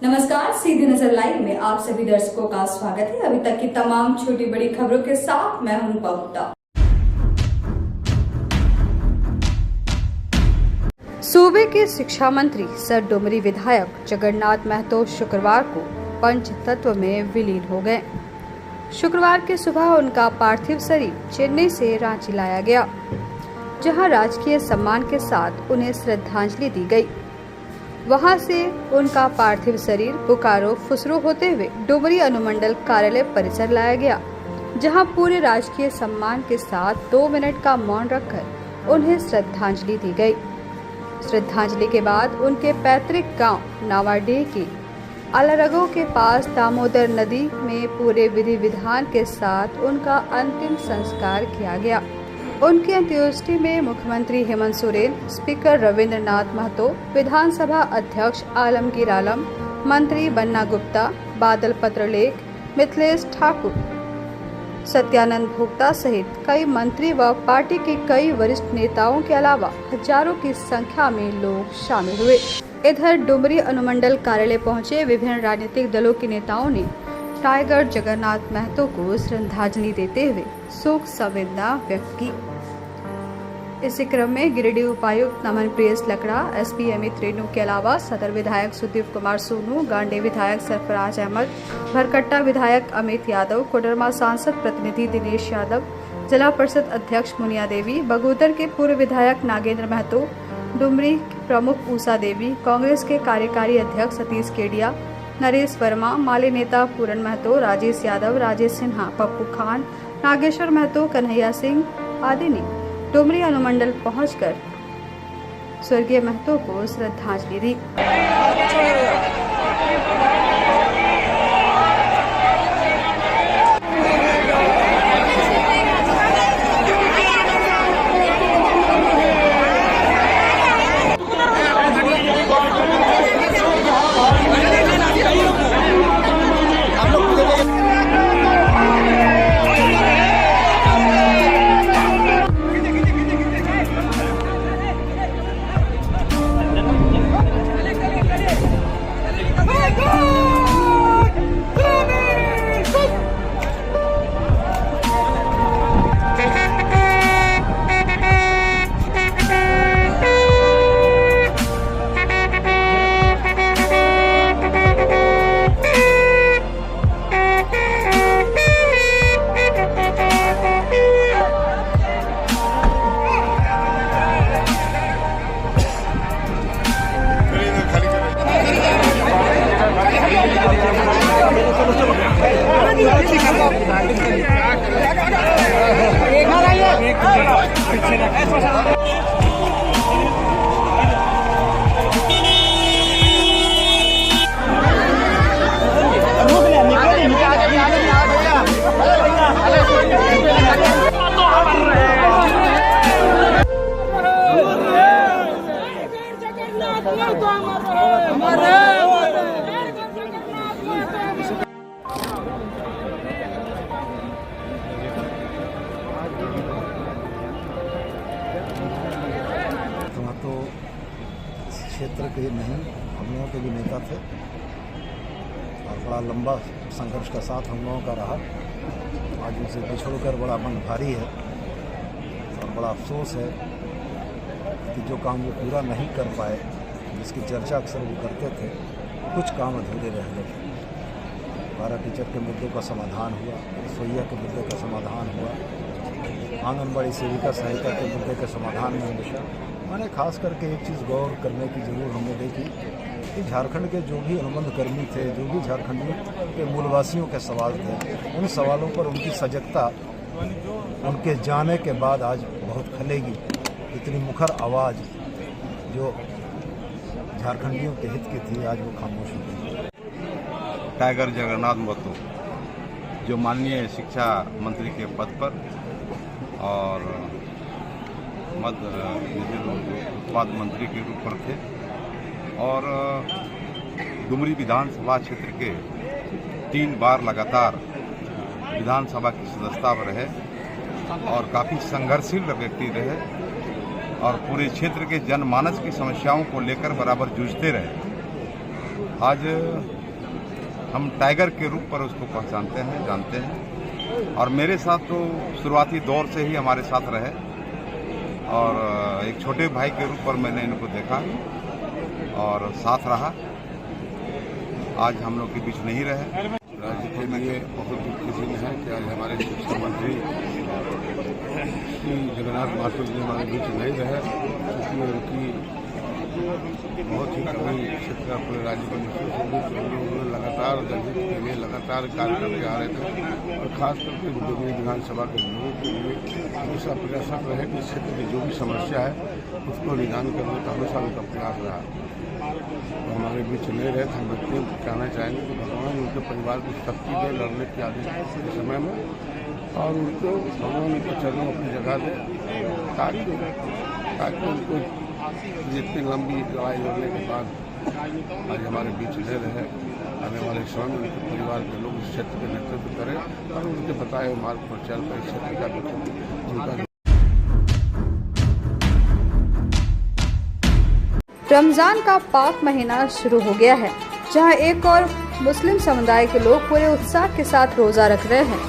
नमस्कार, सीधी नजर लाइव में आप सभी दर्शकों का स्वागत है। अभी तक की तमाम छोटी बड़ी खबरों के साथ मैं हूं रूपा गुप्ता। सूबे के शिक्षा मंत्री सर डुमरी विधायक जगन्नाथ महतो शुक्रवार को पंचतत्व में विलीन हो गए। शुक्रवार की सुबह उनका पार्थिव शरीर चेन्नई से रांची लाया गया, जहां राजकीय सम्मान के साथ उन्हें श्रद्धांजलि दी गई। वहां से उनका पार्थिव शरीर बोकारो फुसरो होते हुए डुमरी अनुमंडल कार्यालय परिसर लाया गया, जहां पूरे राजकीय सम्मान के साथ 2 मिनट का मौन रखकर उन्हें श्रद्धांजलि दी गई। श्रद्धांजलि के बाद उनके पैतृक गांव नावाडीह के अलरगो के पास दामोदर नदी में पूरे विधि विधान के साथ उनका अंतिम संस्कार किया गया। उनकी अंत्येष्टि में मुख्यमंत्री हेमंत सोरेन, स्पीकर रविंद्रनाथ महतो, विधानसभा अध्यक्ष आलमगीर आलम, मंत्री बन्ना गुप्ता, बादल पत्रलेख, मिथिलेश ठाकुर, सत्यानंद भोक्ता सहित कई मंत्री व पार्टी के कई वरिष्ठ नेताओं के अलावा हजारों की संख्या में लोग शामिल हुए। इधर डुमरी अनुमंडल कार्यालय पहुंचे विभिन्न राजनीतिक दलों के नेताओं ने टाइगर जगन्नाथ महतो को श्रद्धांजलि देते हुए शोक संवेदना व्यक्त की। इसी क्रम में गिरिडीह उपायुक्त नमन प्रियस लकड़ा, एसपी अमित रेणु के अलावा सदर विधायक सुदीप कुमार सोनू, गांडे विधायक सरफराज अहमद, भरकट्टा विधायक अमित यादव, कोडरमा सांसद प्रतिनिधि दिनेश यादव, जिला परिषद अध्यक्ष मुनिया देवी, बगोदर के पूर्व विधायक नागेंद्र महतो, डुमरी प्रमुख ऊषा देवी, कांग्रेस के कार्यकारी अध्यक्ष सतीश केडिया, नरेश वर्मा, माले नेता पूरन महतो, राजेश यादव, राजेश सिन्हा, पप्पू खान, नागेश्वर महतो, कन्हैया सिंह आदि ने डुमरी अनुमंडल पहुंचकर स्वर्गीय महतो को श्रद्धांजलि दी। तो क्षेत्र के नहीं, हम लोगों के भी नेता थे और बड़ा लंबा संघर्ष का साथ हम लोगों का रहा। आज उनसे बिछड़कर बड़ा मन भारी है और बड़ा अफसोस है कि जो काम वो पूरा नहीं कर पाए, जिसकी चर्चा अक्सर वो करते थे, कुछ काम अधूरे रह गए। पारा टीचर के मुद्दों का समाधान हुआ, रसोइया के मुद्दे का समाधान हुआ, आंगनबाड़ी सेविका सहायता के मुद्दे के समाधान में हमेशा मैंने खास करके एक चीज़ गौर करने की जरूर हमने देखी कि झारखंड के जो भी अनुबंध कर्मी थे, जो भी झारखंड के मूलवासियों के सवाल थे, उन सवालों पर उनकी सजगता उनके जाने के बाद आज बहुत खलेगी। इतनी मुखर आवाज़ जो झारखंडियों के हित की थी, आज वो खामोश हो गई। टाइगर जगन्नाथ महतो जो माननीय शिक्षा मंत्री के पद पर और मध्य उत्पाद मंत्री के रूप पर थे और डुमरी विधानसभा क्षेत्र के 3 बार लगातार विधानसभा की सदस्यता में रहे और काफ़ी संघर्षशील व्यक्ति रहे और पूरे क्षेत्र के जनमानस की समस्याओं को लेकर बराबर जूझते रहे। आज हम टाइगर के रूप पर उसको पहचानते हैं, जानते हैं। और मेरे साथ तो शुरुआती दौर से ही हमारे साथ रहे और एक छोटे भाई के रूप पर मैंने इनको देखा और साथ रहा। आज हम लोग के बीच नहीं रहे। राज्य के लिए बहुत ही खुशी है कि आज हमारे शिक्षा मंत्री श्री जगन्नाथ महतो जी हमारे बीच नहीं रहे, क्योंकि उनकी बहुत ही कमी क्षेत्र अपने राज्य को महसूस होगी। उन्होंने लगातार जनहित के लिए लगातार कार्य करते आ रहे थे और खास करके डुमरी विधानसभा के लोगों के लिए हमेशा प्रयासरत रहे कि क्षेत्र की जो भी समस्या है उसको निदान करने का हमेशा उनका प्रयास रहा। तो हमारे बीच नहीं रहे तो हम व्यक्तियों को कहना चाहेंगे कि भगवान उनके परिवार को शक्ति दे लड़ने के आदेश के समय में, और उनको भगवान उनके चरणों अपनी जगह दे ताकि उनको जितनी लंबी लड़ाई लड़ने के बाद आज हमारे बीच नहीं रहे। आने वाले समय में उनके परिवार के लोग इस क्षेत्र का नेतृत्व करें और उनके बताए हुए मार्ग पर चलकर इस क्षेत्र का उनका। रमजान का पाक महीना शुरू हो गया है, जहां एक और मुस्लिम समुदाय के लोग पूरे उत्साह के साथ रोजा रख रहे हैं।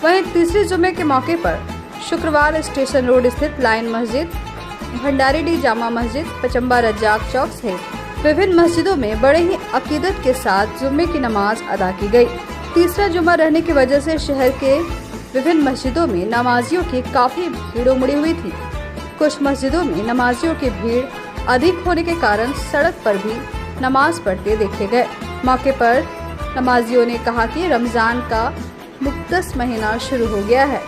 वहीं तीसरे जुमे के मौके पर शुक्रवार स्टेशन रोड स्थित लाइन मस्जिद, भंडारीडीह जामा मस्जिद, पचम्बा रज्जाक चौक सहित विभिन्न मस्जिदों में बड़े ही अकीदत के साथ जुम्मे की नमाज अदा की गई। तीसरा जुम्मा रहने की वजह से शहर के विभिन्न मस्जिदों में नमाजियों की काफी भीड़ उमड़ी हुई थी। कुछ मस्जिदों में नमाजियों की भीड़ अधिक होने के कारण सड़क पर भी नमाज पढ़ते देखे गए। मौके पर नमाजियों ने कहा कि रमजान का मुक़द्दस महीना शुरू हो गया है,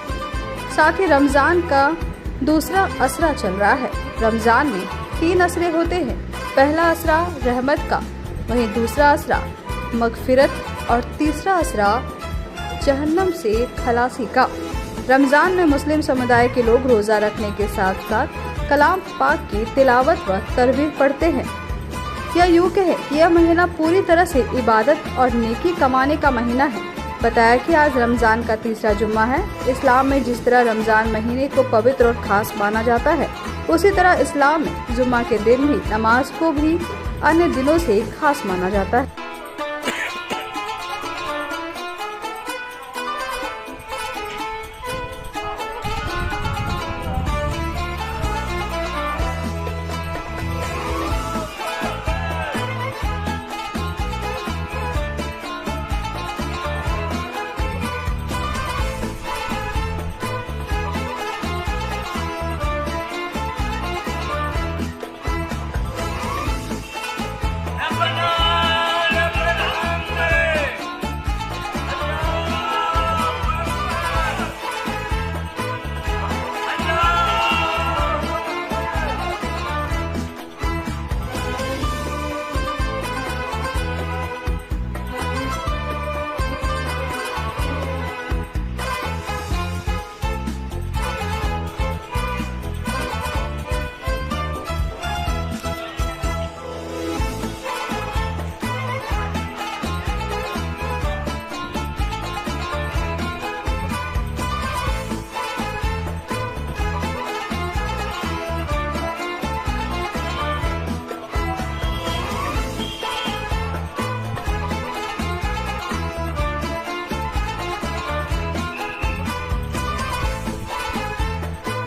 साथ ही रमजान का दूसरा असरा चल रहा है। रमजान में 3 असरे होते हैं, पहला असरा रहमत का, वहीं दूसरा असरा मगफिरत और तीसरा असरा जहन्नम से खलासी का। रमजान में मुस्लिम समुदाय के लोग रोजा रखने के साथ साथ कलाम पाक की तिलावत व तरवीह पढ़ते हैं। या यूँ कहे कि यह महीना पूरी तरह से इबादत और नेकी कमाने का महीना है। बताया कि आज रमजान का तीसरा जुम्मा है। इस्लाम में जिस तरह रमजान महीने को पवित्र और खास माना जाता है, उसी तरह इस्लाम में जुम्मा के दिन भी नमाज को भी अन्य दिनों से खास माना जाता है।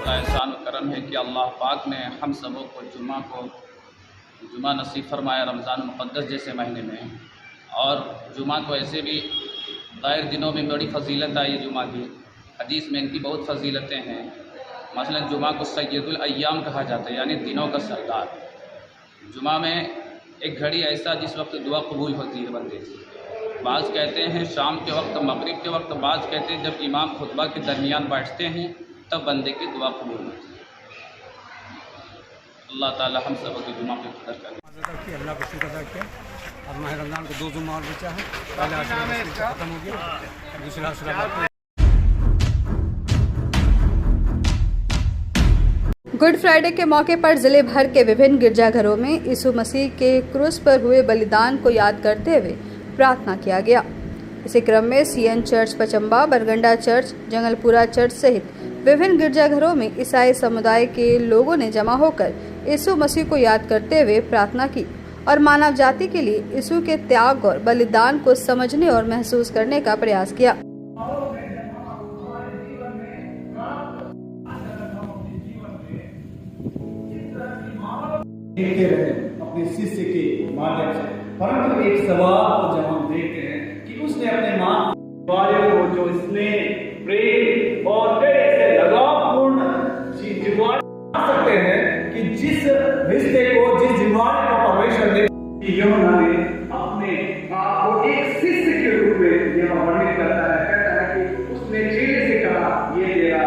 एहसान करम है कि अल्लाह पाक ने हम सबों को जुमा नसीब फरमाया रमज़ान मुक़द्दस जैसे महीने में। और जुमा को ऐसे भी गैर दिनों में बड़ी फजीलत आई है। जुमा की हदीस में इनकी बहुत फजीलतें हैं। मसलन जुमा को सैयदुल अय्याम कहा जाता है, यानी दिनों का सरदार। जुमा में एक घड़ी ऐसा जिस वक्त दुआ कबूल होती है बंदे से। बाज़ कहते हैं शाम के वक्त, मगरिब के वक्त, बाज़ कहते हैं जब इमाम खुतबा के दरमियान बैठते हैं तब बंदे की दुआ कबूल होती है। अल्लाह ताला हम सब के जुमा पे कदर करें। अल्लाह को शुक्र अदा किया और माह रमज़ान को 2 जुम्मा और बचा है। पहला असरा खत्म हो गया, दूसरा असरा। गुड फ्राइडे के मौके पर जिले भर के विभिन्न गिरजाघरों में यीशु मसीह के क्रूस पर हुए बलिदान को याद करते हुए प्रार्थना किया गया। इसी क्रम में सीएन चर्च पचम्बा, बरगंडा चर्च, जंगलपुरा चर्च सहित विभिन्न गिरजाघरों में ईसाई समुदाय के लोगों ने जमा होकर यीशु मसीह को याद करते हुए प्रार्थना की और मानव जाति के लिए यीशु के त्याग और बलिदान को समझने और महसूस करने का प्रयास किया। देखते रहे अपने शिष्य के माध्यम से, परंतु एक सवाल को जब हम देखते हैं कि उसने अपने मां वालों को जो स्नेह, प्रेम और कई ऐसे लगावपूर्ण जिम्मेवारी सकते हैं कि जिस रिश्ते को, जिस जिम्मेवारी को परमेश्वर ने यूहन्ना ने अपने आप को एक शिष्य के रूप में यह वर्णित करता है। कहता है कि उसने चेले से कहा, ये तेरा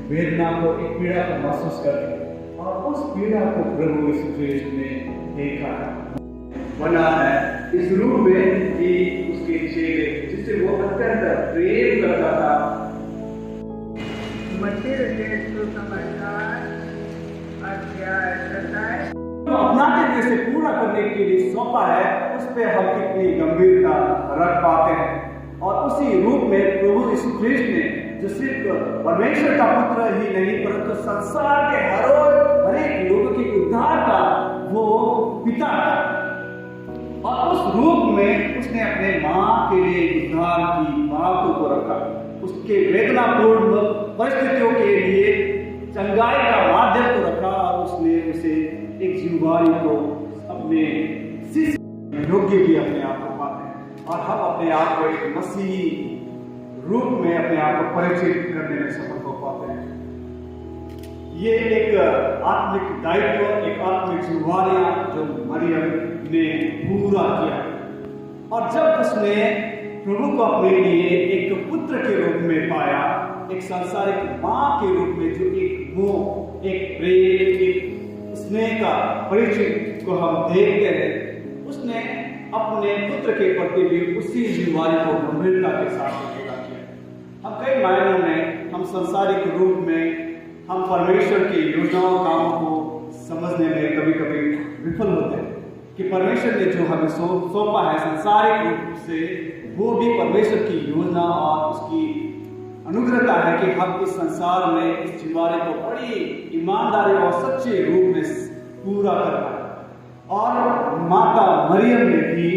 वेदना को, एक पीड़ा को महसूस कर, और उस पीड़ा को प्रभु यीशु ख्रिस्ट ने देखा, बना है इस रूप में कि उसके चेले जिससे वो अत्यंत प्रेम करता था। अपनाते हुए से पूरा करने के लिए सौंपा है, उस पे हम कितनी गंभीरता रख पाते हैं। और उसी रूप में प्रभु यीशु ख्रिस्ट ने जो सिर्फ परमेश्वर का पुत्र ही नहीं परंतु संसार के हर एक लोगों के उद्धार का वो पिता है, और उस रूप में उसने अपने मां के लिए उद्धार की बातों को रखा, उसके वेदनापूर्ण परिस्थितियों के लिए चंगाई का माध्यम को रखा, और उसने उसे एक जिम्मेवारी को अपने शिष्य योग्य भी अपने आप को पाते हैं। और हम अपने आप को एक मसीही रूप में अपने आप को परिचित करने में सफल हो पाते हैं। ये एक आत्मिक दायित्व, एक आत्मिक जिम्मेवारियां जो मरियम ने पूरा किया, और जब उसने प्रभु को अपने लिए एक पुत्र के रूप में पाया, एक सांसारिक मां के रूप में जो एक मोह, एक प्रेम, एक स्नेह का परिचय को हम देखते हैं, उसने अपने पुत्र के प्रति भी उसी जिम्मेवारी को गंभीरता के साथ पूरा किया। हम कई मायनों में, हम सांसारिक रूप में, हम परमेश्वर की योजनाओं कामों को समझने में कभी कभी विफल होते हैं कि परमेश्वर ने जो हमें सौंपा है सांसारिक रूप से, वो भी परमेश्वर की योजना और उसकी अनुग्रहता है कि हम इस संसार में इस जिम्मेवारी को बड़ी ईमानदारी और सच्चे रूप में पूरा कर पाए। और माता मरियम ने भी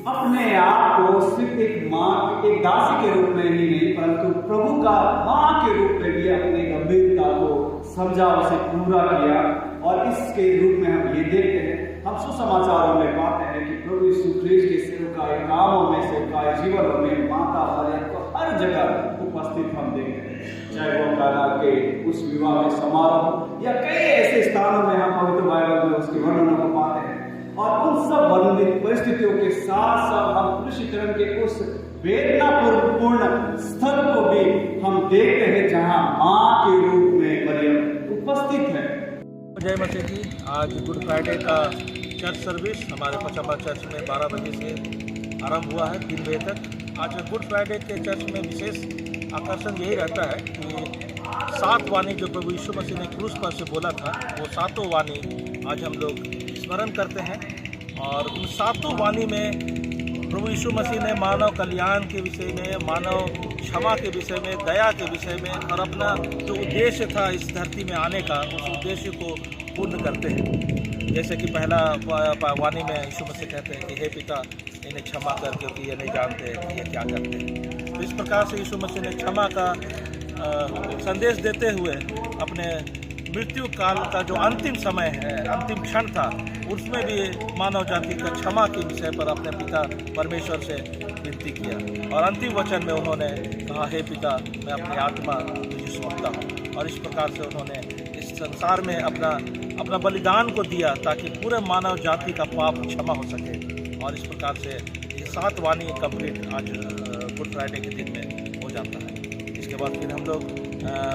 अपने आप को सिर्फ एक मां, एक दासी के रूप में ही नहीं परंतु प्रभु का मां के रूप में भी अपने गंभीरता को समझा, उसे पूरा किया। और इसके रूप में हम ये देखते हैं, हम सुसमाचारों में पाते हैं कि प्रभु यीशु ख्रिस्ट के सेवकाई कामों में, सेवकाई जीवनों में माता मरियम को हर जगह उपस्थित हम देखते हैं, चाहे वो काना के उस विवाह में समारोह या कई ऐसे स्थानों में हम पवित्र बाइबल में उसके वर्णनों को पाते हैं। और उन सब वर्णित परिस्थितियों के साथ साथ हम पुरुषीकरण के उस वेदनापूर्ण स्थल को भी हम देखते हैं जहां मां के रूप में मरियम उपस्थित है। जय मसीह की। आज गुड फ्राइडे का चर्च सर्विस हमारे पचामा चर्च में 12 बजे से आरंभ हुआ है 3 बजे तक। आज गुड फ्राइडे के चर्च में विशेष आकर्षण यही रहता है कि 7 वाणी जो प्रभु यीशु मसीह ने क्रूस पर से बोला था, वो 7 वाणी आज हम लोग स्मरण करते हैं। और उन 7 वाणी में प्रभु यीशु मसीह ने मानव कल्याण के विषय में, मानव क्षमा के विषय में, दया के विषय में और अपना जो उद्देश्य था इस धरती में आने का, उस उद्देश्य को पूर्ण करते हैं। जैसे कि पहला वाणी में यीशु मसीह कहते हैं कि हे पिता, इन्हें क्षमा कर क्योंकि ये नहीं जानते कि ये क्या करते हैं। तो इस प्रकार से यीशु मसीह ने क्षमा का संदेश देते हुए अपने मृत्यु काल का जो अंतिम समय है, अंतिम क्षण था, उसमें भी मानव जाति का क्षमा के विषय पर अपने पिता परमेश्वर से विनती किया। और अंतिम वचन में उन्होंने कहा, हे पिता, मैं अपनी आत्मा तुझे सौंपता हूँ। और इस प्रकार से उन्होंने इस संसार में अपना बलिदान को दिया ताकि पूरे मानव जाति का पाप क्षमा हो सके। और इस प्रकार से ये 7 वाणी कंप्लीट आज गुड फ्राइडे के दिन में हो जाता है। इसके बाद फिर हम लोग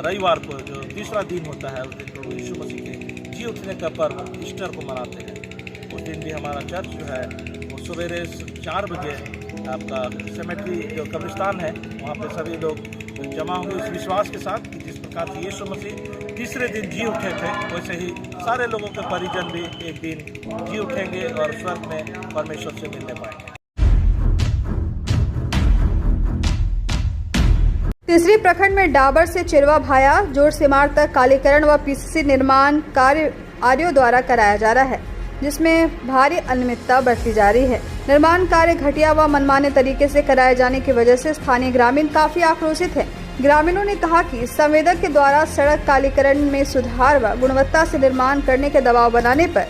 रविवार को जो तीसरा दिन होता है, उस दिन प्रभु यीशु मसीह के जी उठने का पर्व ईस्टर को मनाते हैं। उस दिन भी हमारा चर्च जो है वो सवेरे 4 बजे आपका सेमेट्री जो कब्रिस्तान है वहाँ पे सभी लोग जमा होंगे इस विश्वास के साथ कि जिस प्रकार से यीशु मसीह तीसरे दिन जी उठे थे, वैसे ही सारे लोगों के परिजन भी एक दिन जी उठेंगे और स्वर्ग में परमेश्वर से मिलने पाएंगे। तीसरी प्रखंड में डाबर से चिरवा भाया जोड़ सिमार तक कालीकरण व पीसीसी निर्माण कार्य आर्यों द्वारा कराया जा रहा है। जिसमें भारी अनियमितता बरती जा रही है। निर्माण कार्य घटिया व मनमाने तरीके से कराए जाने की वजह से स्थानीय ग्रामीण काफी आक्रोशित है। ग्रामीणों ने कहा कि संवेदक के द्वारा सड़क कालीकरण में सुधार व गुणवत्ता से निर्माण करने के दबाव बनाने पर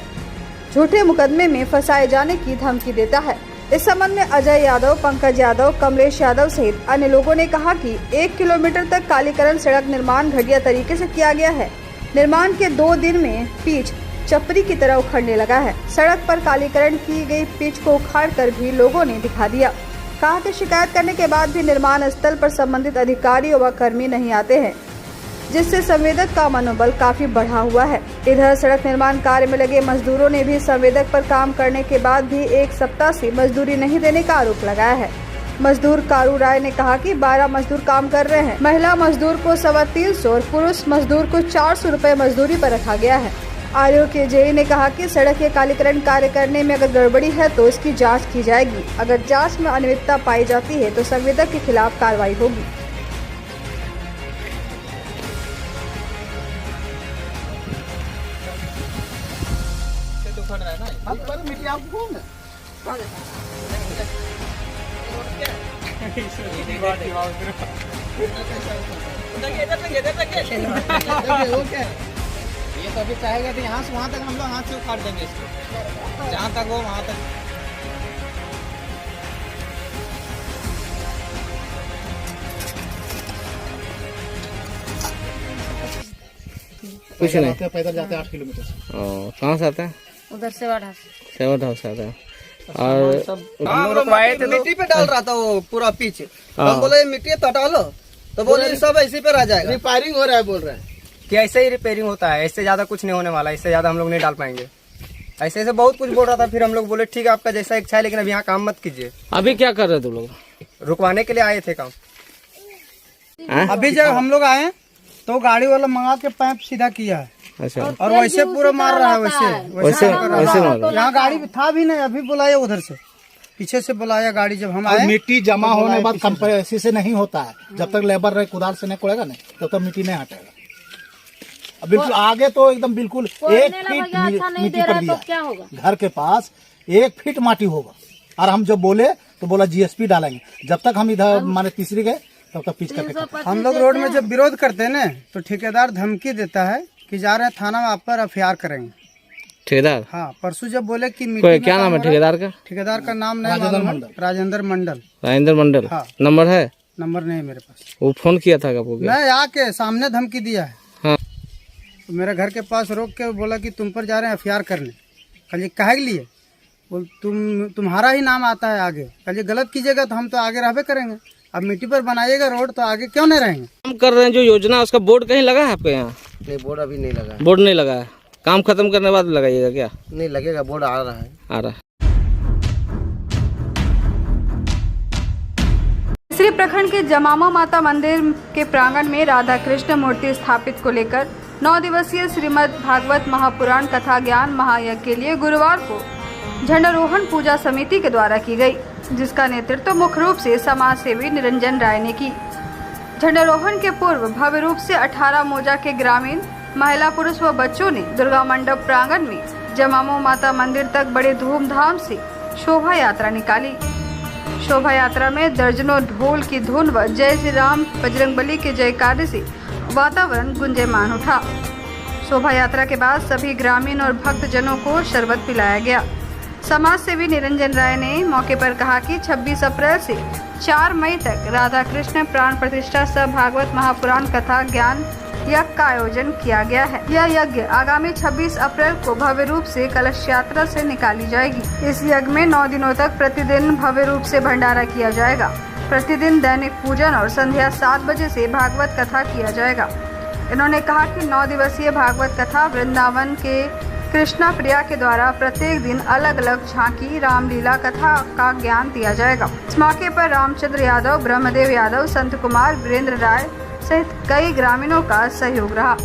झूठे मुकदमे में फंसाए जाने की धमकी देता है। इस संबंध में अजय यादव, पंकज यादव, कमलेश यादव सहित अन्य लोगों ने कहा कि 1 किलोमीटर तक कालीकरण सड़क निर्माण घटिया तरीके से किया गया है। निर्माण के 2 दिन में पिच चपरी की तरह उखड़ने लगा है। सड़क पर कालीकरण की गई पिच को उखाड़कर भी लोगों ने दिखा दिया। कहा कि शिकायत करने के बाद भी निर्माण स्थल पर संबंधित अधिकारी व कर्मी नहीं आते हैं, जिससे संवेदक का मनोबल काफी बढ़ा हुआ है। इधर सड़क निर्माण कार्य में लगे मजदूरों ने भी संवेदक पर काम करने के बाद भी 1 सप्ताह से मजदूरी नहीं देने का आरोप लगाया है। मजदूर कारू राय ने कहा कि 12 मजदूर काम कर रहे हैं। महिला मजदूर को 350 और पुरुष मजदूर को 400 रुपए मजदूरी पर रखा गया है। आयोग के जेई ने कहा कि सड़क के कालीकरण कार्य करने में अगर गड़बड़ी है तो इसकी जांच की जाएगी। अगर जांच में अनियमितता पाई जाती है तो संवेदक के खिलाफ कार्रवाई होगी। ये तो अभी चाहेगा तो यहाँ से वहाँ तक हम लोग हाथ से उखाड़ देंगे इसको, जहाँ तक हो वहाँ तक। कुछ नहीं, पैदल जाते हैं 8 किलोमीटर। कहाँ से आते हैं? उधर सेवा हाउस से आते हैं। और हम लोग रुकवाए थे, मिट्टी पे डाल रहा था वो पूरा पिच। हम बोले मिट्टी हटा लो, तो बोले सब ऐसे पे रह जाएगा। रिपेयरिंग हो रहा है बोल रहे हैं कि ऐसे ही रिपेयरिंग होता है, इससे ज्यादा कुछ नहीं होने वाला, इससे ज्यादा हम लोग नहीं डाल पाएंगे। ऐसे ऐसे बहुत कुछ बोल रहा था। फिर हम लोग बोले ठीक है आपका जैसा इच्छा है, लेकिन अब यहाँ काम मत कीजिए। अभी क्या कर रहे थे लोग? रुकवाने के लिए आए थे काम। अभी जब हम लोग आए तो गाड़ी वाला मंगा के पाइप सीधा किया है। अच्छा, और वैसे पूरा मार रहा है, वैसे यहाँ गाड़ी था भी नहीं, अभी बुलाया उधर से, पीछे से बुलाया गाड़ी। जब हम आए, मिट्टी जमा होने के बाद कंप्रेसी से नहीं होता है। जब तक लेबर रहे कुदाल से नहीं कोड़ेगा नहीं, तब तक मिट्टी नहीं हटेगा। अब बिल्कुल आगे तो एकदम बिल्कुल 1 फीट मिट्टी पर दिया, क्या होगा? घर के पास 1 फीट माटी होगा। और हम जब बोले तो बोला जीएसपी डालेंगे। जब तक हम इधर माने तीसरी गए तब तक पिच करके। हम लोग रोड में जब विरोध करते हैं ना, तो ठेकेदार धमकी देता है कि जा रहे हैं थाना में, आप पर एफआईआर करेंगे। ठेकेदार? हाँ, परसों जब बोले कि क्या नाम है ठेकेदार का? ठेकेदार का नाम नहीं, राजेंद्र मंडल। राजेंद्र मंडल। हाँ। नंबर है? नंबर नहीं मेरे पास। वो फोन किया था आपको? मैं आके सामने धमकी दिया है। हाँ। तो मेरे घर के पास रोक के बोला कि तुम पर जा रहे हैं एफआईआर करने। कल काहे के लिए? बोल तुम्हारा ही नाम आता है आगे। कल गलत कीजिएगा तो हम तो आगे रहबे करेंगे। अब मिट्टी पर बनाइएगा रोड तो आगे क्यों नहीं रहेंगे? काम कर रहे हैं जो योजना, उसका बोर्ड कहीं लगा है आपके यहाँ? नहीं, बोर्ड अभी नहीं लगा। बोर्ड नहीं लगा है। काम खत्म करने के बाद लगाइएगा क्या? नहीं लगेगा, बोर्ड आ रहा है। श्री प्रखंड के जमामा माता मंदिर के प्रांगण में राधा कृष्ण मूर्ति स्थापित को लेकर 9 दिवसीय श्रीमद् भागवत महापुराण कथा ज्ञान महायज्ञ के लिए गुरुवार को झंडारोहण पूजा समिति के द्वारा की गई, जिसका नेतृत्व मुख्य रूप से समाज सेवी निरंजन राय ने की। झंडारोहण के पूर्व भव्य रूप से 18 मौजा के ग्रामीण, महिला, पुरुष व बच्चों ने दुर्गा मंडप प्रांगण में जमामा माता मंदिर तक बड़े धूमधाम से शोभा यात्रा निकाली। शोभा यात्रा में दर्जनों ढोल की धुन व जय श्री राम बजरंगबली के जयकारे से वातावरण गुंजयमान उठा। शोभा यात्रा के बाद सभी ग्रामीण और भक्तजनों को शरबत पिलाया गया। समाज सेवी निरंजन राय ने मौके पर कहा कि 26 अप्रैल से 4 मई तक राधा कृष्ण प्राण प्रतिष्ठा सह भागवत महापुराण कथा ज्ञान यज्ञ का आयोजन किया गया है। यह यज्ञ आगामी 26 अप्रैल को भव्य रूप से कलश यात्रा से निकाली जाएगी। इस यज्ञ में 9 दिनों तक प्रतिदिन भव्य रूप से भंडारा किया जाएगा। प्रतिदिन दैनिक पूजन और संध्या 7 बजे से भागवत कथा किया जाएगा। इन्होंने कहा कि 9 दिवसीय भागवत कथा वृंदावन के कृष्णा प्रिया के द्वारा प्रत्येक दिन अलग अलग झांकी रामलीला कथा का ज्ञान दिया जाएगा। इस मौके पर रामचंद्र यादव, ब्रह्मदेव यादव, संत कुमार, वीरेंद्र राय सहित कई ग्रामीणों का सहयोग रहा।